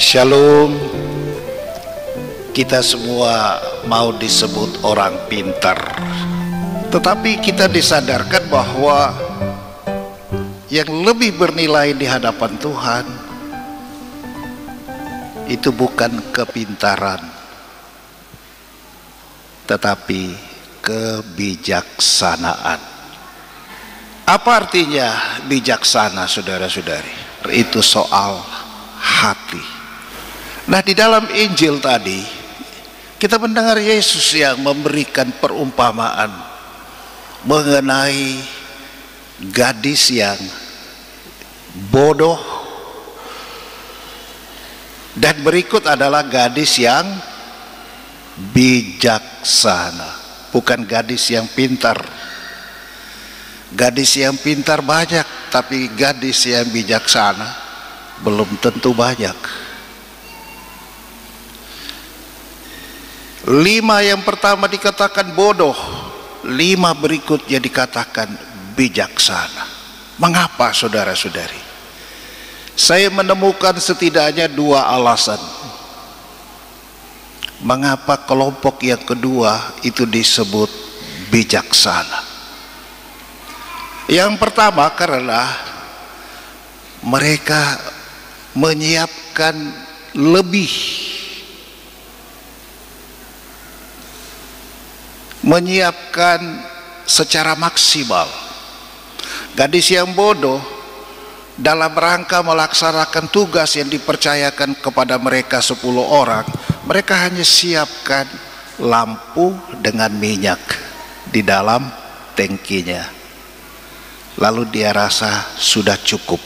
Shalom. Kita semua mau disebut orang pintar, tetapi kita disadarkan bahwa yang lebih bernilai di hadapan Tuhan itu bukan kepintaran, tetapi kebijaksanaan. Apa artinya bijaksana, saudara-saudari? Itu soal hati. Nah, di dalam Injil tadi kita mendengar Yesus yang memberikan perumpamaan mengenai gadis yang bodoh, dan berikut adalah gadis yang bijaksana, bukan gadis yang pintar. Gadis yang pintar banyak, tapi gadis yang bijaksana belum tentu banyak. 5 yang pertama dikatakan bodoh, 5 berikutnya dikatakan bijaksana. Mengapa, saudara-saudari? Saya menemukan setidaknya 2 alasan mengapa kelompok yang kedua itu disebut bijaksana. Yang pertama, karena mereka menyiapkan lebih, menyiapkan secara maksimal. Gadis yang bodoh dalam rangka melaksanakan tugas yang dipercayakan kepada mereka 10 orang, mereka hanya siapkan lampu dengan minyak di dalam tangkinya, lalu dia rasa sudah cukup.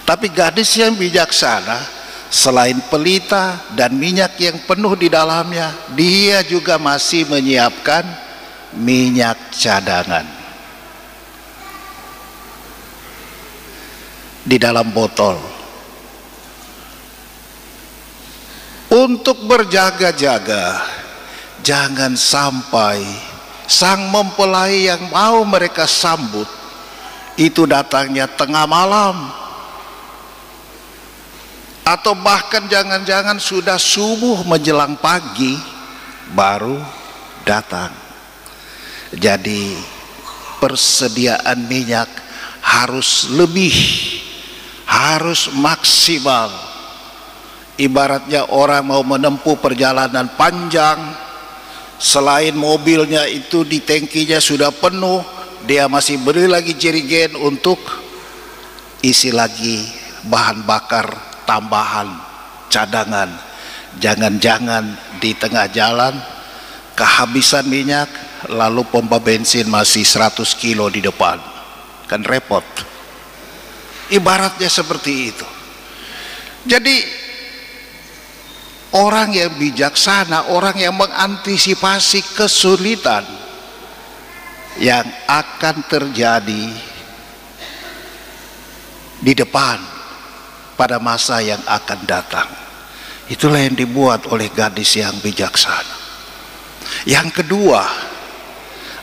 Tapi gadis yang bijaksana, selain pelita dan minyak yang penuh di dalamnya, dia juga masih menyiapkan minyak cadangan di dalam botol untuk berjaga-jaga. Jangan sampai sang mempelai yang mau mereka sambut itu datangnya tengah malam, atau bahkan jangan-jangan sudah subuh menjelang pagi baru datang. Jadi persediaan minyak harus lebih, harus maksimal. Ibaratnya orang mau menempuh perjalanan panjang, selain mobilnya itu di tangkinya sudah penuh, dia masih beri lagi jerigen untuk isi lagi bahan bakar tambahan cadangan. Jangan-jangan di tengah jalan kehabisan minyak, lalu pompa bensin masih 100 kilo di depan, kan repot. Ibaratnya seperti itu. Jadi orang yang bijaksana, orang yang mengantisipasi kesulitan yang akan terjadi di depan pada masa yang akan datang. Itulah yang dibuat oleh gadis yang bijaksana. Yang kedua,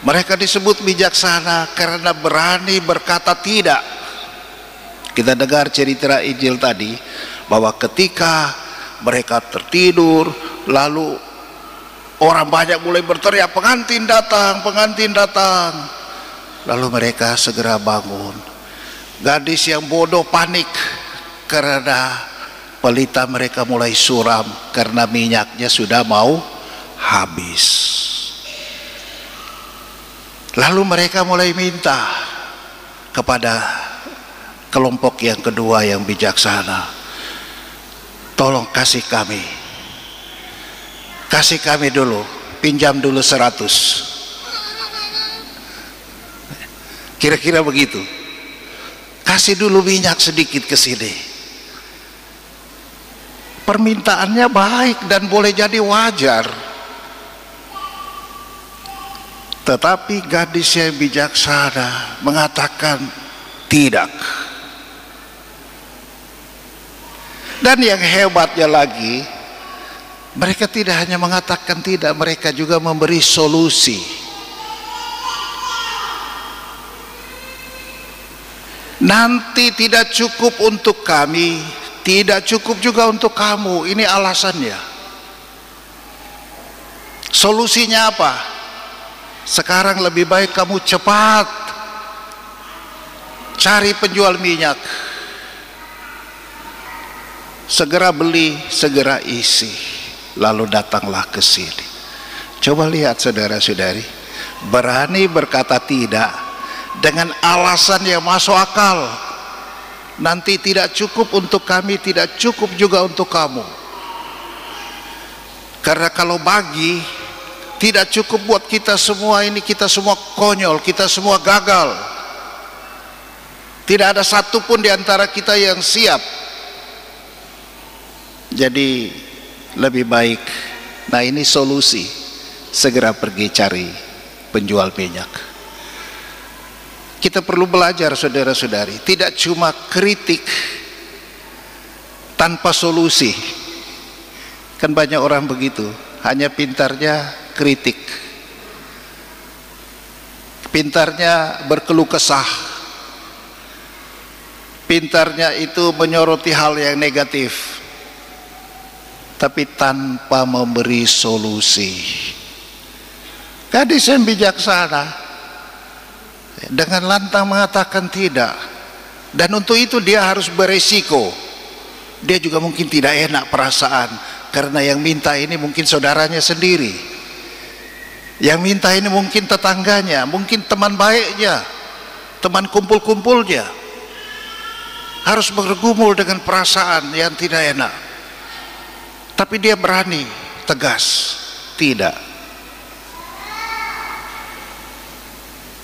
mereka disebut bijaksana karena berani berkata tidak. Kita dengar cerita Injil tadi bahwa ketika mereka tertidur, lalu orang banyak mulai berteriak, pengantin datang, pengantin datang. Lalu mereka segera bangun. Gadis yang bodoh panik karena pelita mereka mulai suram karena minyaknya sudah mau habis. Lalu mereka mulai minta kepada kelompok yang kedua yang bijaksana, tolong kasih kami dulu, pinjam dulu 100. Kira-kira begitu. Kasih dulu minyak sedikit ke sini. Permintaannya baik dan boleh jadi wajar. Tetapi gadis yang bijaksana mengatakan tidak. Dan yang hebatnya lagi, mereka tidak hanya mengatakan tidak, mereka juga memberi solusi. Nanti tidak cukup untuk kami, tidak cukup juga untuk kamu. Ini alasannya. Solusinya apa? Sekarang lebih baik kamu cepat cari penjual minyak, segera beli, segera isi, lalu datanglah ke sini. Coba lihat saudara-saudari, berani berkata tidak dengan alasan yang masuk akal. Nanti tidak cukup untuk kami, tidak cukup juga untuk kamu. Karena kalau bagi tidak cukup buat kita semua ini, kita semua konyol, kita semua gagal. Tidak ada satupun di antara kita yang siap. Jadi lebih baik, nah ini solusi, segera pergi cari penjual minyak. Kita perlu belajar saudara-saudari, tidak cuma kritik tanpa solusi. Kan banyak orang begitu, hanya pintarnya kritik, pintarnya berkeluh kesah, pintarnya itu menyoroti hal yang negatif, tapi tanpa memberi solusi. Gadis yang bijaksana dengan lantang mengatakan tidak, dan untuk itu dia harus beresiko. Dia juga mungkin tidak enak perasaan, karena yang minta ini mungkin saudaranya sendiri, yang minta ini mungkin tetangganya, mungkin teman baiknya, teman kumpul-kumpulnya. Harus bergumul dengan perasaan yang tidak enak, tapi dia berani tegas tidak,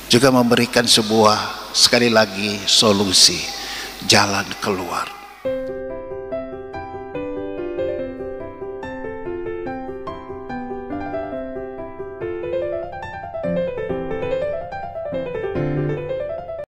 juga memberikan sebuah, sekali lagi, solusi, jalan keluar.